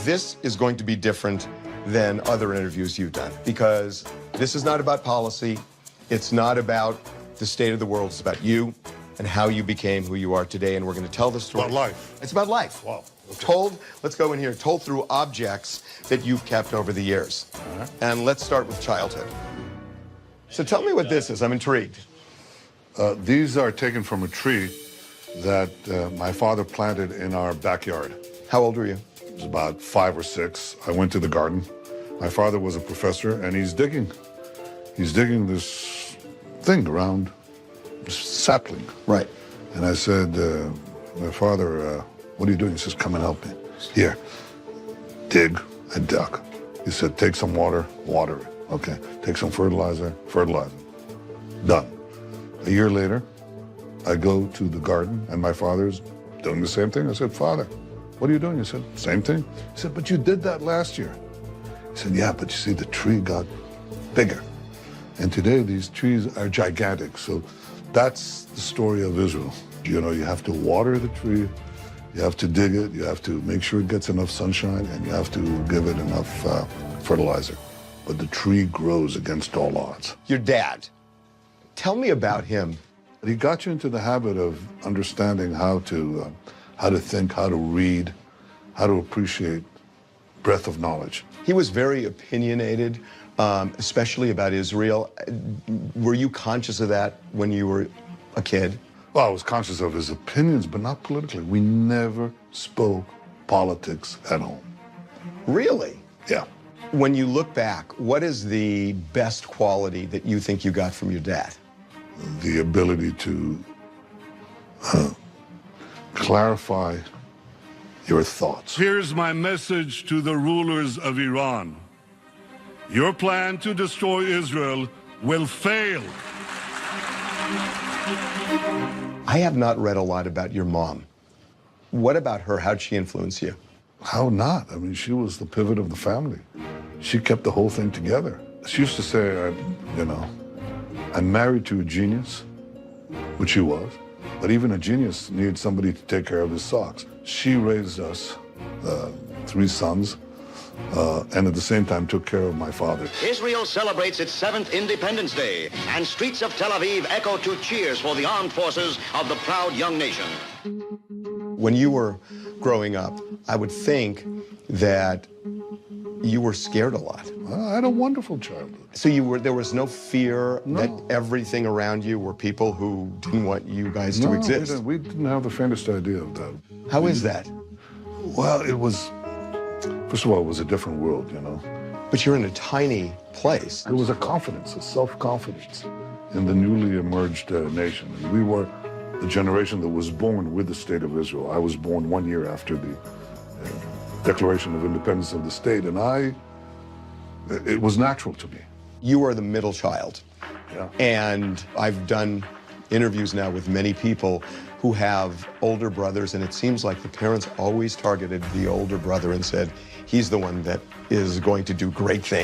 This is going to be different than other interviews you've done because this is not about policy. It's not about the state of the world. It's about you and how you became who you are today. And we're going to tell the story. About life. It's about life. Wow. Okay. Told, let's go in here, told through objects that you've kept over the years. And let's start with childhood. So tell me what this is. I'm intrigued. These are taken from a tree that my father planted in our backyard. How old were you? I was about 5 or 6. I went to the garden. My father was a professor, and he's digging this thing around, this sapling. Right. And I said, my father, what are you doing? He says, come and help me. Here, dig and dug. He said, take some water, water it. Okay. Take some fertilizer, fertilizer. Done. A year later, I go to the garden, and my father's doing the same thing. I said, Father, what are you doing? He said, same thing. He said, but you did that last year. He said, yeah, but you see, the tree got bigger. And today, these trees are gigantic. So that's the story of Israel. You know, you have to water the tree, you have to dig it, you have to make sure it gets enough sunshine, and you have to give it enough fertilizer. But the tree grows against all odds. Your dad. Tell me about him. He got you into the habit of understanding how to think, how to read, how to appreciate breadth of knowledge. He was very opinionated, especially about Israel. Were you conscious of that when you were a kid? Well, I was conscious of his opinions, but not politically. We never spoke politics at home. Really? Yeah. When you look back, what is the best quality that you think you got from your dad? The ability to clarify your thoughts. Here's my message to the rulers of Iran. Your plan to destroy Israel will fail. I have not read a lot about your mom. What about her? How'd she influence you? How not? I mean, she was the pivot of the family. She kept the whole thing together. She used to say, I'm married to a genius, which she was, but even a genius needs somebody to take care of his socks. She raised us, 3 sons, and at the same time took care of my father. Israel celebrates its 7th Independence Day, and streets of Tel Aviv echo to cheers for the armed forces of the proud young nation. When you were growing up, I would think that you were scared a lot. I had a wonderful childhood. So there was no fear that everything around you were people who didn't want you guys to exist? We didn't have the faintest idea of that. How is that? Well, it was, first of all, it was a different world, you know. But you're in a tiny place. It was a confidence, a self-confidence in the newly emerged nation. And we were the generation that was born with the state of Israel. I was born 1 year after the Declaration of Independence of the state, and it was natural to me. You are the middle child. Yeah. And I've done interviews now with many people who have older brothers, and it seems like the parents always targeted the older brother and said, he's the one that is going to do great things.